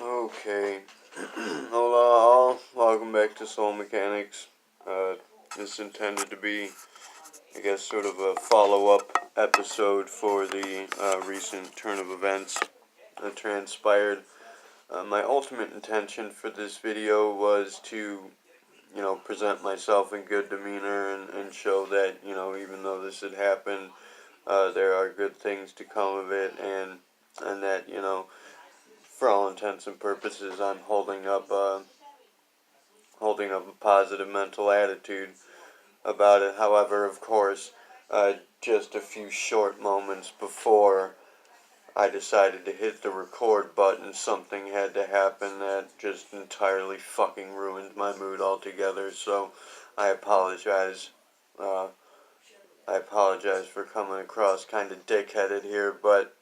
Okay. Hola all. Welcome back to Soul Mechanics. This intended to be, I guess, sort of a follow-up episode for the recent turn of events that transpired. My ultimate intention for this video was to, present myself in good demeanor and show that, even though this had happened, there are good things to come of it, and that, for all intents and purposes, I'm holding up a positive mental attitude about it. However, of course, just a few short moments before I decided to hit the record button, something had to happen that just entirely fucking ruined my mood altogether. So I apologize. I apologize for coming across kind of dickheaded here, but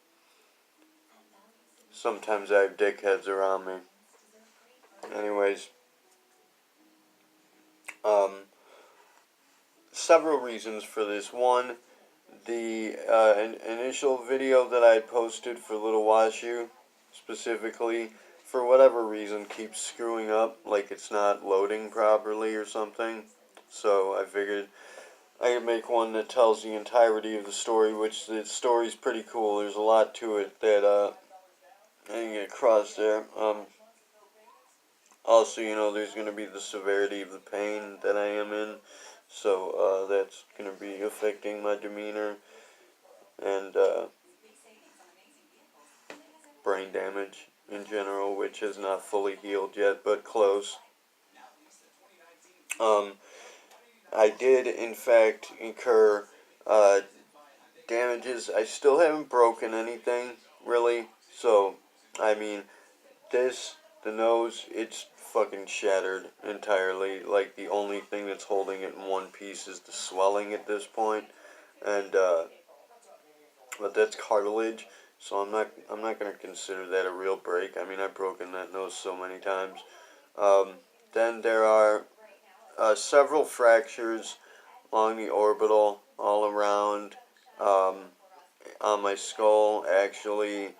sometimes I have dickheads around me. Anyways, several reasons for this. One, the initial video that I posted for Little Washu, specifically, for whatever reason, keeps screwing up, like it's not loading properly or something. So I figured I could make one that tells the entirety of the story, which the story's pretty cool. There's a lot to it that I didn't get across there. Also, there's going to be the severity of the pain that I am in, so that's going to be affecting my demeanor and brain damage in general, which is not fully healed yet, but close. I did, in fact, incur damages. I still haven't broken anything, really, so, I mean, the nose, it's fucking shattered entirely. Like, the only thing that's holding it in one piece is the swelling at this point, and, but that's cartilage, so I'm not gonna consider that a real break. I mean, I've broken that nose so many times. Then there are several fractures along the orbital, all around, on my skull, actually,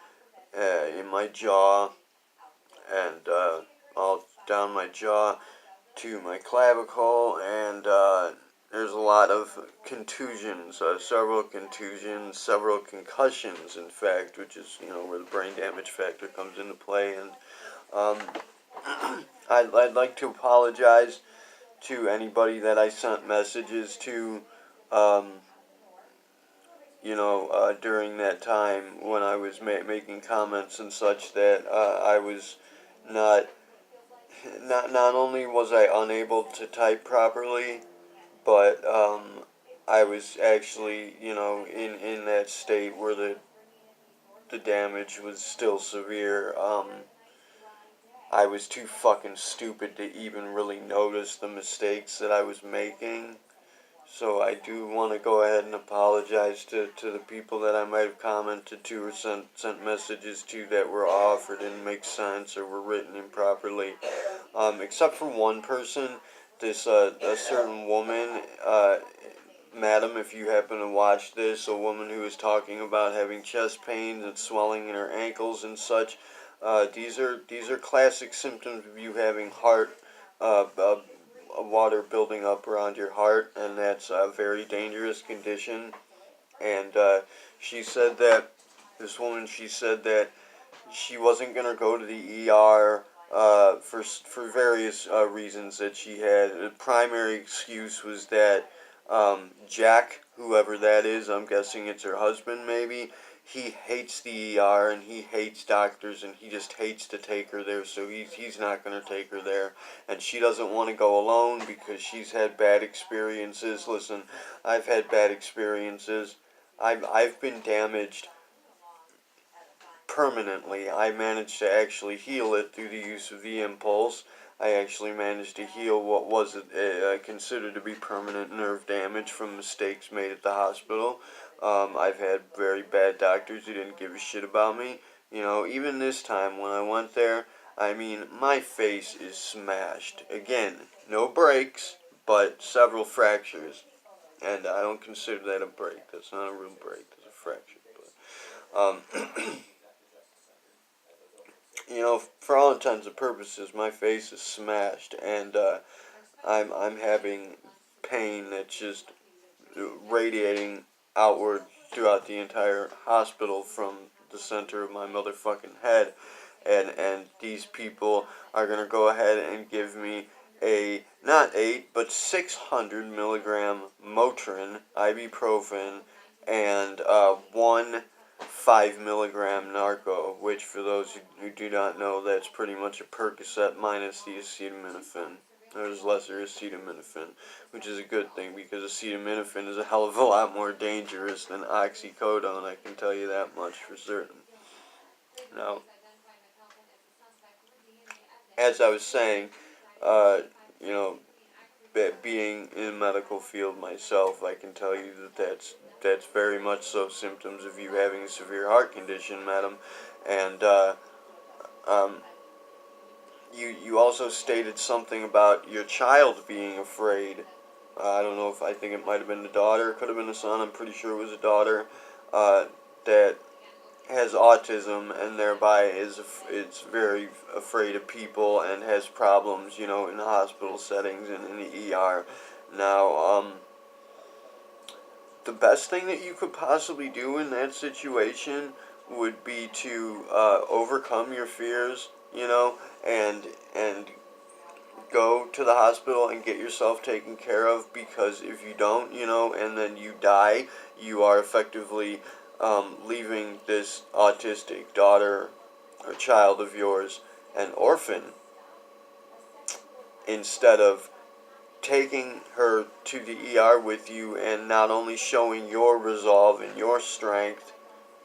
in my jaw, and all down my jaw to my clavicle, and there's a lot of contusions, several concussions, in fact, which is, where the brain damage factor comes into play, and I'd like to apologize to anybody that I sent messages to, during that time when I was making comments and such, that I was not only was I unable to type properly, but I was actually, in that state where the damage was still severe. I was too fucking stupid to even really notice the mistakes that I was making. So I do want to go ahead and apologize to the people that I might have commented to or sent messages to that were off or didn't make sense or were written improperly. Except for one person, this a certain woman, madam, if you happen to watch this, a woman who is talking about having chest pains and swelling in her ankles and such. These are classic symptoms of you having heart water building up around your heart, and that's a very dangerous condition. And she said that she said that she wasn't gonna go to the ER for various reasons that she had. The primary excuse was that Jack, whoever that is, I'm guessing it's her husband, maybe. He hates the ER and he hates doctors and he just hates to take her there, so he's not going to take her there. And she doesn't want to go alone because she's had bad experiences. Listen, I've had bad experiences. I've been damaged permanently. I managed to actually heal it through the use of the impulse. I actually managed to heal what was considered to be permanent nerve damage from mistakes made at the hospital. I've had very bad doctors who didn't give a shit about me. Even this time when I went there, I mean, my face is smashed. Again, no breaks, but several fractures. And I don't consider that a break. That's not a real break. That's a fracture. But, for all intents and purposes, my face is smashed, and I'm having pain that's just radiating outward throughout the entire hospital from the center of my motherfucking head, and these people are gonna go ahead and give me a not 8 but 600 milligram Motrin, ibuprofen, and one 5 milligram Narco, which for those who do not know, that's pretty much a Percocet minus the acetaminophen. There's lesser acetaminophen, which is a good thing because acetaminophen is a hell of a lot more dangerous than oxycodone, I can tell you that much for certain. Now, as I was saying, uh, you know, being in the medical field myself, I can tell you that that's very much so symptoms of you having a severe heart condition, madam. And um, you also stated something about your child being afraid. I don't know if I think it might have been a daughter, could have been a son. I'm pretty sure it was a daughter that has autism and thereby is very afraid of people and has problems, in hospital settings and in the ER. Now, the best thing that you could possibly do in that situation would be to overcome your fears, and go to the hospital and get yourself taken care of, because if you don't, and then you die, you are effectively leaving this autistic daughter or child of yours an orphan, instead of taking her to the ER with you and not only showing your resolve and your strength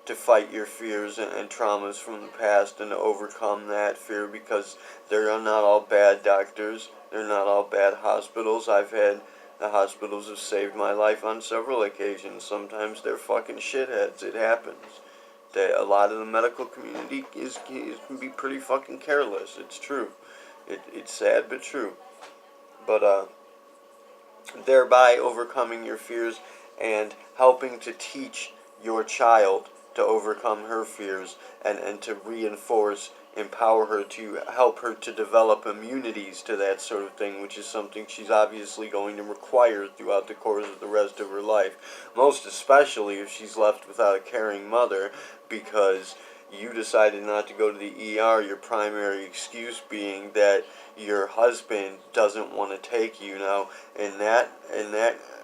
to fight your fears and traumas from the past and to overcome that fear, because they're not all bad doctors, they're not all bad hospitals. The hospitals have saved my life on several occasions. Sometimes they're fucking shitheads, it happens. A lot of the medical community can be pretty fucking careless, it's true. It's sad but true. But thereby overcoming your fears and helping to teach your child to overcome her fears, and to empower her, to help her to develop immunities to that sort of thing, which is something she's obviously going to require throughout the course of the rest of her life. Most especially if she's left without a caring mother, because you decided not to go to the ER, your primary excuse being that your husband doesn't want to take you. Now, in that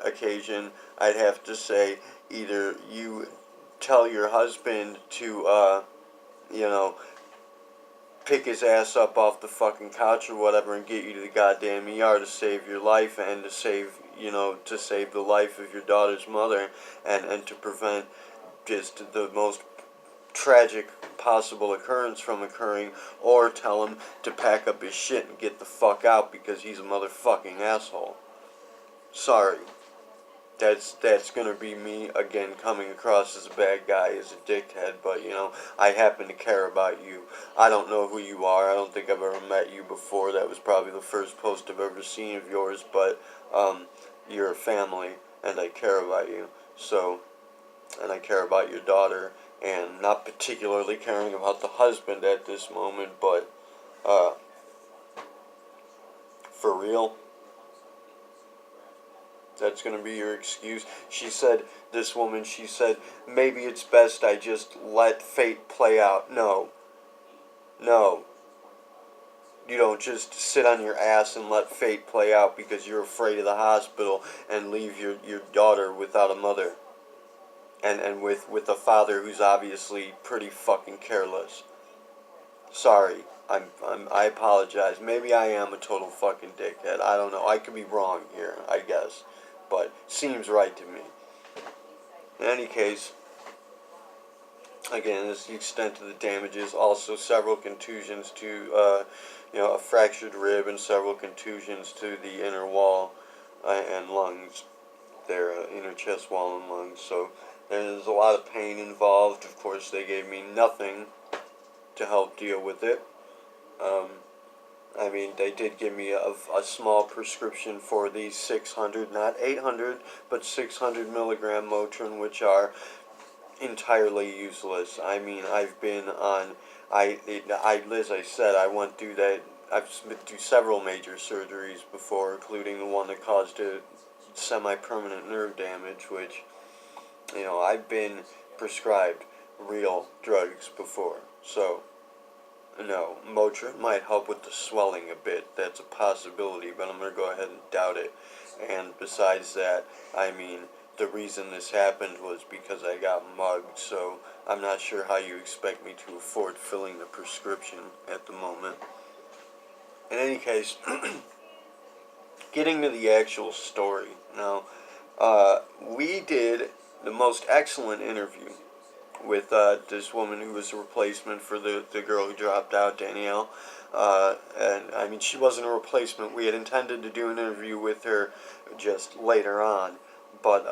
occasion, I'd have to say either you tell your husband to, pick his ass up off the fucking couch or whatever and get you to the goddamn ER to save your life and to save the life of your daughter's mother, and to prevent just the most tragic possible occurrence from occurring, or tell him to pack up his shit and get the fuck out because he's a motherfucking asshole. Sorry. That's gonna be me again, coming across as a bad guy, as a dickhead, but I happen to care about you. I don't know who you are, I don't think I've ever met you before, that was probably the first post I've ever seen of yours, but you're a family, and I care about you, and I care about your daughter, and not particularly caring about the husband at this moment, but for real, that's going to be your excuse. She said, maybe it's best I just let fate play out. No. You don't just sit on your ass and let fate play out because you're afraid of the hospital and leave your daughter without a mother. And with a father who's obviously pretty fucking careless. Sorry. I apologize. Maybe I am a total fucking dickhead. I don't know. I could be wrong here, I guess. But seems right to me. In any case, again, this is the extent of the damages. Also, several contusions to, a fractured rib and several contusions to the inner wall and lungs, their inner chest wall and lungs. So there's a lot of pain involved. Of course, they gave me nothing to help deal with it. They did give me a small prescription for these 600, not 800, but 600 milligram Motrin, which are entirely useless. I've been on As I said, I went through that. I've been through several major surgeries before, including the one that caused a semi-permanent nerve damage, which, I've been prescribed real drugs before. So, no, Motrin might help with the swelling a bit. That's a possibility, but I'm going to go ahead and doubt it. And besides that, I mean, the reason this happened was because I got mugged, so I'm not sure how you expect me to afford filling the prescription at the moment. In any case, getting to the actual story. Now, we did the most excellent interview with this woman who was a replacement for the girl who dropped out, Danielle. And I mean, she wasn't a replacement. We had intended to do an interview with her just later on, but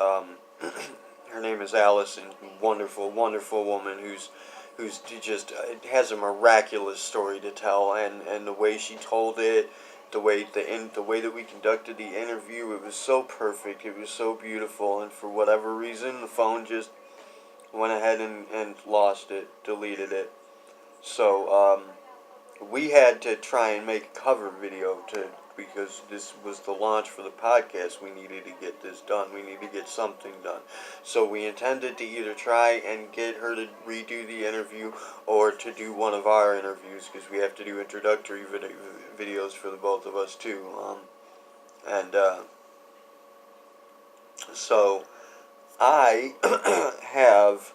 her name is Allison. Wonderful, wonderful woman who's just has a miraculous story to tell, and the way she told it, the way that we conducted the interview, it was so perfect. It was so beautiful, and for whatever reason, the phone just went ahead and lost it, deleted it. So we had to try and make a cover video because this was the launch for the podcast. We needed to get this done. We needed to get something done. So we intended to either try and get her to redo the interview or to do one of our interviews, because we have to do introductory videos for the both of us too. And so I have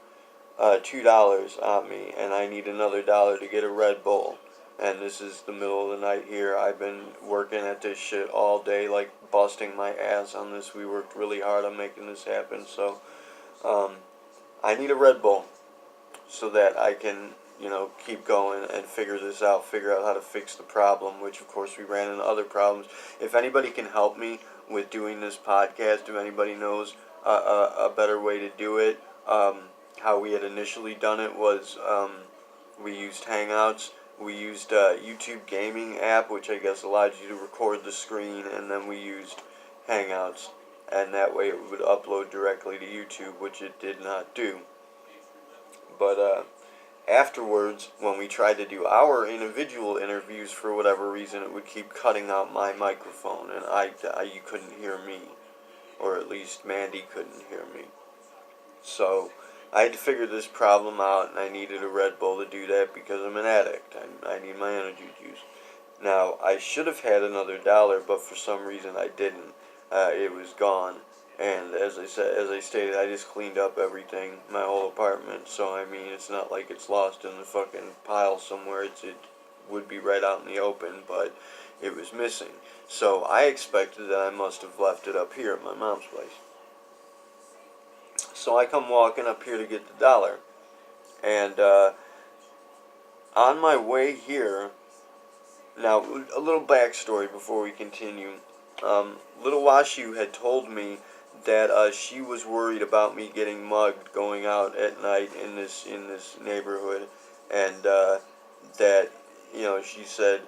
$2 on me, and I need another dollar to get a Red Bull. And this is the middle of the night here. I've been working at this shit all day, like busting my ass on this. We worked really hard on making this happen. So I need a Red Bull so that I can, keep going and figure this out, figure out how to fix the problem, which of course we ran into other problems. If anybody can help me with doing this podcast, if anybody knows a better way to do it, how we had initially done it was we used Hangouts. We used YouTube Gaming app, which I guess allowed you to record the screen, and then we used Hangouts, and that way it would upload directly to YouTube, which it did not do. But afterwards, when we tried to do our individual interviews, for whatever reason, it would keep cutting out my microphone, and you couldn't hear me, or at least Mandy couldn't hear me. So I had to figure this problem out, and I needed a Red Bull to do that because I'm an addict. I need my energy juice. Now, I should have had another dollar, but for some reason I didn't. It was gone. And as I stated, I just cleaned up everything, my whole apartment. So I mean, it's not like it's lost in the fucking pile somewhere. It would be right out in the open, but it was missing. So I expected that I must have left it up here at my mom's place. So I come walking up here to get the dollar, and on my way here, now a little backstory before we continue. Little Washu had told me that she was worried about me getting mugged going out at night in this neighborhood, and that she said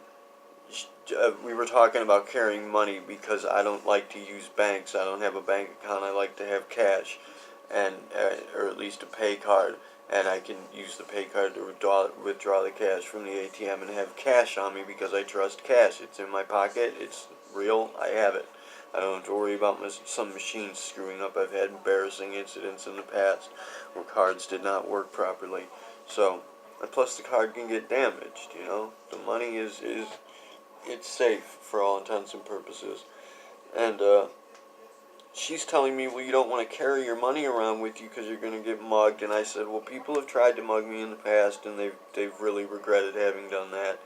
we were talking about carrying money because I don't like to use banks. I don't have a bank account. I like to have cash, and or at least a pay card, and I can use the pay card to withdraw the cash from the ATM and have cash on me because I trust cash. It's in my pocket. It's real. I have it. I don't have to worry about some machines screwing up. I've had embarrassing incidents in the past where cards did not work properly. So, and plus the card can get damaged. The money is it's safe for all intents and purposes, and she's telling me, well, you don't want to carry your money around with you because you're going to get mugged. And I said, well, people have tried to mug me in the past, and they've really regretted having done that.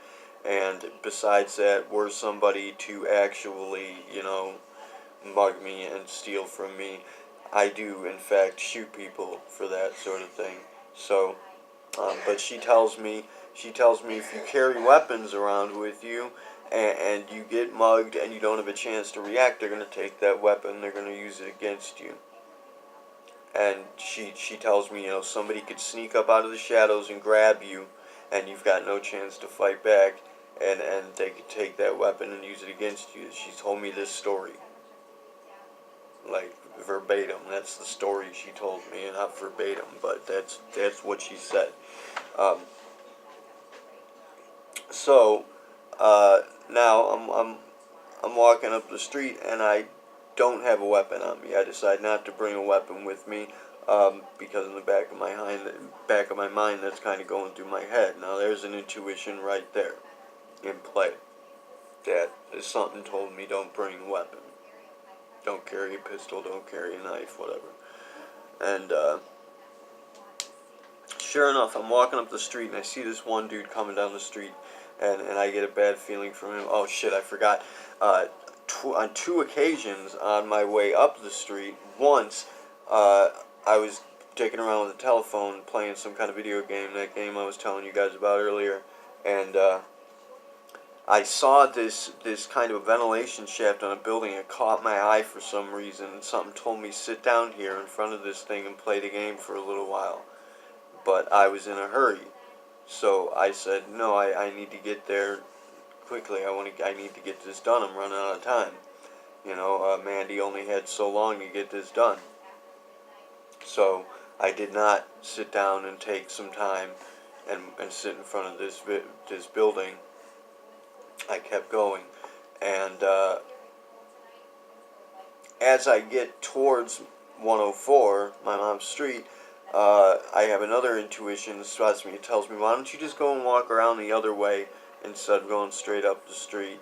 And besides that, were somebody to actually, mug me and steal from me, I do, in fact, shoot people for that sort of thing. So, but she tells me if you carry weapons around with you, and you get mugged and you don't have a chance to react, they're going to take that weapon, they're going to use it against you. And she tells me, somebody could sneak up out of the shadows and grab you, and you've got no chance to fight back, and they could take that weapon and use it against you. She told me this story. Like, verbatim. That's the story she told me, and not verbatim, but that's what she said. So, now I'm walking up the street and I don't have a weapon on me. I decide not to bring a weapon with me, because in the back of my mind, that's kind of going through my head. Now there's an intuition right there in play. That is something told me don't bring a weapon, don't carry a pistol, don't carry a knife, whatever. And sure enough, I'm walking up the street and I see this one dude coming down the street, and I get a bad feeling from him. Oh shit, I forgot. On two occasions on my way up the street, once I was dicking around with the telephone playing some kind of video game, that game I was telling you guys about earlier, and I saw this kind of ventilation shaft on a building. It caught my eye for some reason, and something told me sit down here in front of this thing and play the game for a little while. But I was in a hurry, so I said no. I need to get there quickly. I need to get this done. I'm running out of time. Mandy only had so long to get this done. So I did not sit down and take some time and sit in front of this building. I kept going, and as I get towards 104, my mom's street, I have another intuition that spots me. It tells me, why don't you just go and walk around the other way instead of going straight up the street?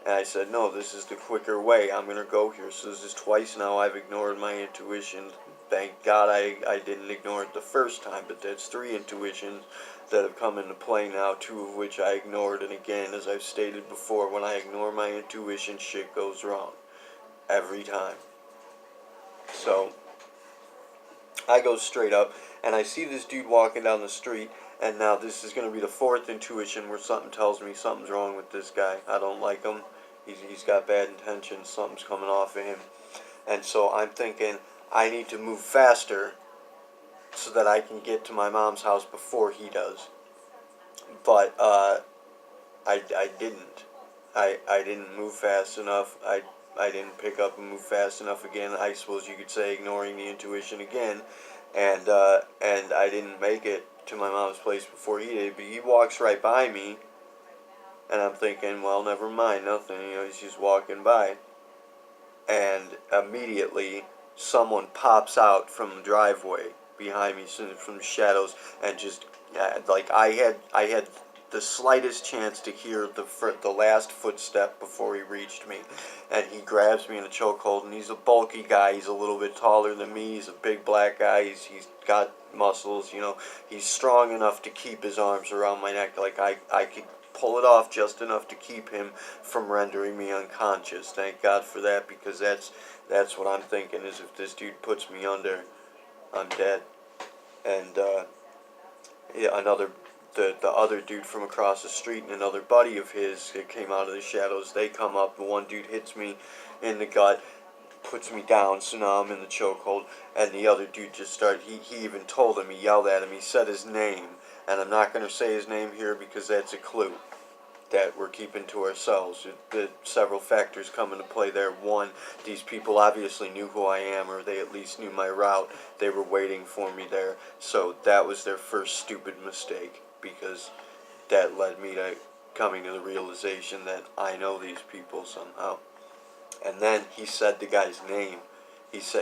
And I said, no, this is the quicker way. I'm going to go here. So this is twice now I've ignored my intuition. Thank God I didn't ignore it the first time, but that's three intuitions that have come into play now, two of which I ignored. And again, as I've stated before, when I ignore my intuition, shit goes wrong. Every time. So I go straight up, and I see this dude walking down the street, and now this is going to be the fourth intuition where something tells me something's wrong with this guy. I don't like him. He's got bad intentions. Something's coming off of him. And so I'm thinking, I need to move faster so that I can get to my mom's house before he does. But I didn't. I didn't move fast enough. I didn't pick up and move fast enough again. I suppose you could say ignoring the intuition again. And I didn't make it to my mom's place before he did. But he walks right by me. And I'm thinking, well, never mind, nothing. He's just walking by. And immediately, someone pops out from the driveway behind me, from the shadows, and just like I had the slightest chance to hear the last footstep before he reached me, and he grabs me in a chokehold. And he's a bulky guy. He's a little bit taller than me. He's a big black guy. He's got muscles. He's strong enough to keep his arms around my neck. Like I could pull it off just enough to keep him from rendering me unconscious. Thank God for that, because that's what I'm thinking, is if this dude puts me under, I'm dead. And the other dude from across the street and another buddy of his that came out of the shadows, they come up. The one dude hits me in the gut, puts me down, so now I'm in the chokehold. And the other dude just started, he even told him, he yelled at him, he said his name. And I'm not going to say his name here because that's a clue that we're keeping to ourselves. Several factors come into play there. One, these people obviously knew who I am, or they at least knew my route. They were waiting for me there. So that was their first stupid mistake, because that led me to coming to the realization that I know these people somehow. And then he said the guy's name.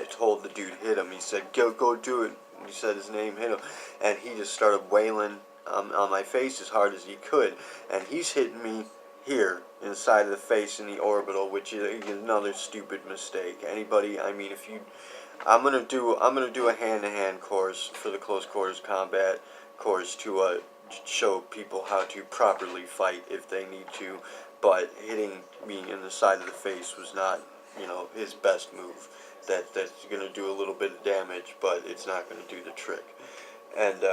Told the dude, hit him. He said, go do it. He said his name, hit him. And he just started wailing on my face as hard as he could. And he's hitting me here in the side of the face in the orbital, which is another stupid mistake. Anybody, I'm gonna do a hand-to-hand course for the close quarters combat course to show people how to properly fight if they need to. But hitting me in the side of the face was not, his best move. That's going to do a little bit of damage, but it's not going to do the trick. And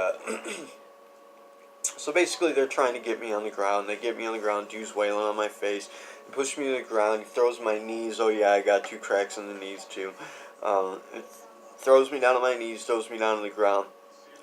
so basically they're trying to get me on the ground. They get me on the ground, dude's wailing on my face, push me to the ground. He throws my knees. Oh yeah, I got 2 cracks in the knees too. It throws me down on my knees, throws me down on the ground.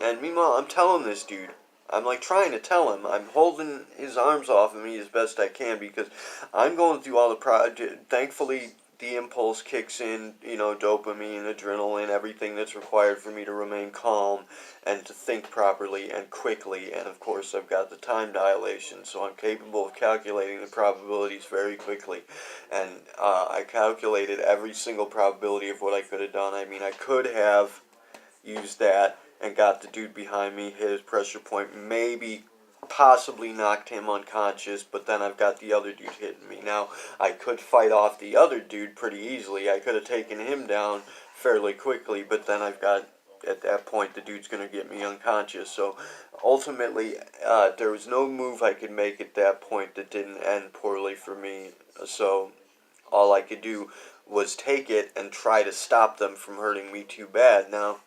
And meanwhile, I'm telling this dude, I'm like trying to tell him, I'm holding his arms off of me as best I can, because I'm going through all the thankfully the impulse kicks in, dopamine, adrenaline, everything that's required for me to remain calm and to think properly and quickly. And of course, I've got the time dilation, so I'm capable of calculating the probabilities very quickly. And I calculated every single probability of what I could have done. I mean, I could have used that and got the dude behind me, hit his pressure point, maybe possibly knocked him unconscious, but then I've got the other dude hitting me. Now, I could fight off the other dude pretty easily. I could have taken him down fairly quickly, but then I've got, at that point, the dude's going to get me unconscious. So, ultimately, there was no move I could make at that point that didn't end poorly for me. So, all I could do was take it and try to stop them from hurting me too bad. Now,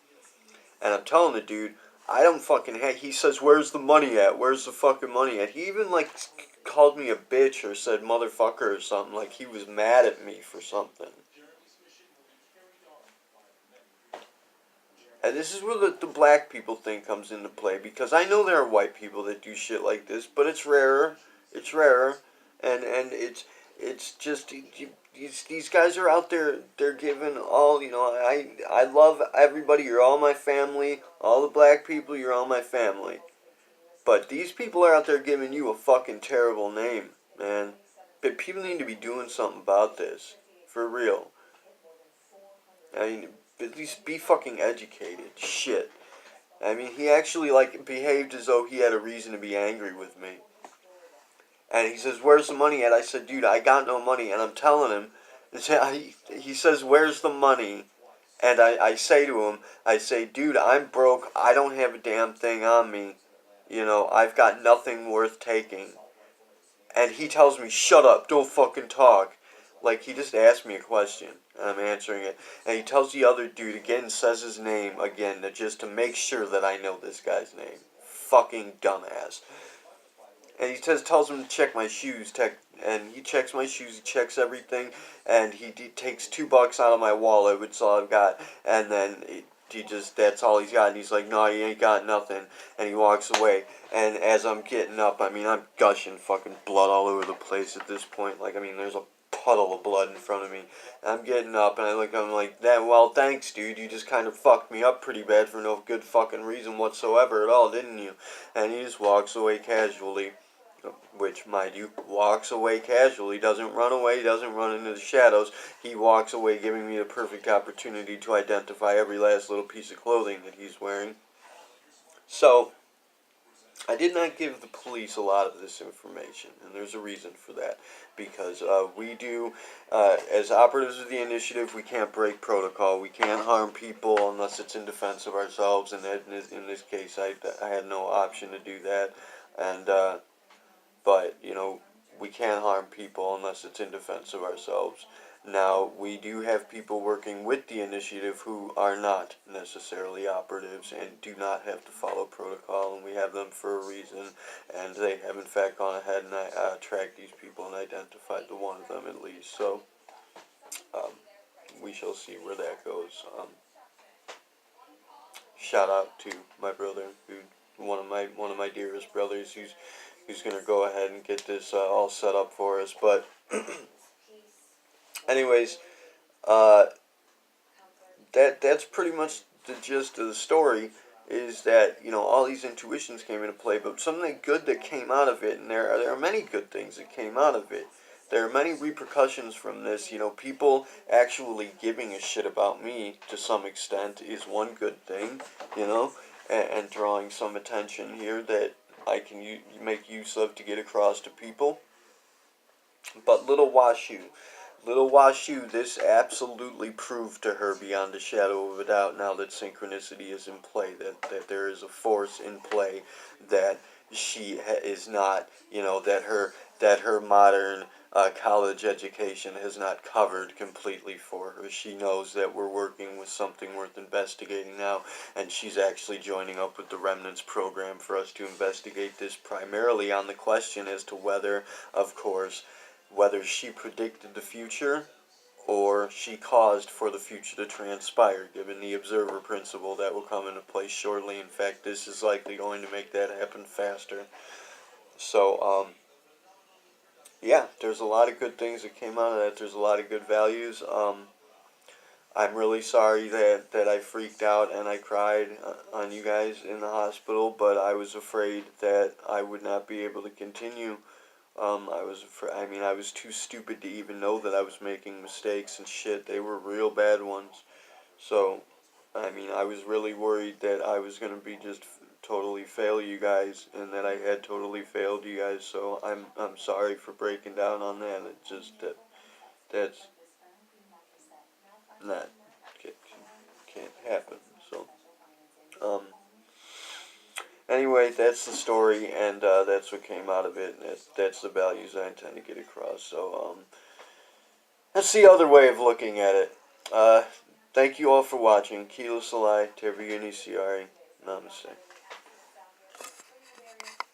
and I'm telling the dude, I don't fucking have. He says, "Where's the money at? Where's the fucking money at?" He even called me a bitch or said motherfucker or something. Like he was mad at me for something. And this is where the black people thing comes into play, because I know there are white people that do shit like this, but it's rarer. It's rarer, and it's just these guys are out there. They're giving all, I love everybody. You're all my family. All the black people. You're all my family. But these people are out there giving you a fucking terrible name, man. But people need to be doing something about this, for real. I mean, at least be fucking educated. Shit. I mean, he actually, behaved as though he had a reason to be angry with me. And he says, "Where's the money at?" I said, "Dude, I got no money." And I'm telling him, he says, "Where's the money?" And I say to him, I say, "Dude, I'm broke. I don't have a damn thing on me. I've got nothing worth taking." And he tells me, "Shut up, don't fucking talk." Like, he just asked me a question, and I'm answering it. And he tells the other dude again, says his name again, just to make sure that I know this guy's name. Fucking dumbass. And he tells him to check my shoes, and he checks my shoes, he checks everything, and he takes $2 out of my wallet, which is all I've got, and then that's all he's got, and he's like, "No, you ain't got nothing," and he walks away. And as I'm getting up, I mean, I'm gushing fucking blood all over the place at this point. There's a puddle of blood in front of me. And I'm getting up, and I'm like, "Well, thanks, dude. You just kind of fucked me up pretty bad for no good fucking reason whatsoever at all, didn't you?" And he just walks away casually. Which, mind you, walks away casually, doesn't run away, doesn't run into the shadows. He walks away giving me the perfect opportunity to identify every last little piece of clothing that he's wearing. So, I did not give the police a lot of this information, and there's a reason for that. Because we do, as operatives of the initiative, we can't break protocol. We can't harm people unless it's in defense of ourselves, and in this case, I had no option to do that. And, but, we can't harm people unless it's in defense of ourselves. Now, we do have people working with the initiative who are not necessarily operatives and do not have to follow protocol, and we have them for a reason, and they have in fact gone ahead and tracked these people and identified the one of them at least. So, we shall see where that goes. Shout out to my brother, one of my dearest brothers, who's going to go ahead and get this all set up for us. But anyways, that's pretty much the gist of the story, is that, all these intuitions came into play, but something good that came out of it, and there are many good things that came out of it. There are many repercussions from this. People actually giving a shit about me to some extent is one good thing, and drawing some attention here that I can make use of to get across to people. But Little Washu, this absolutely proved to her beyond a shadow of a doubt, now that synchronicity is in play, that there is a force in play, that she is not, that her modern college education has not covered completely for her. She knows that we're working with something worth investigating now, and she's actually joining up with the Remnants program for us to investigate this, primarily on the question as to whether, of course, whether she predicted the future or she caused for the future to transpire, given the observer principle that will come into play shortly. In fact, this is likely going to make that happen faster. So, yeah, there's a lot of good things that came out of that. There's a lot of good values. I'm really sorry that I freaked out and I cried on you guys in the hospital, but I was afraid that I would not be able to continue. I mean, I was too stupid to even know that I was making mistakes and shit. They were real bad ones. So, I mean, I was really worried that I was gonna be just totally fail you guys, and that I had totally failed you guys. So I'm sorry for breaking down on that. It just that's not can't, can't happen. So, um, anyway, that's the story, and that's what came out of it. And that's the values I intend to get across. So, that's the other way of looking at it. Uh, Thank you all for watching. Kilo Salai, Terviguni Siari. Namaste.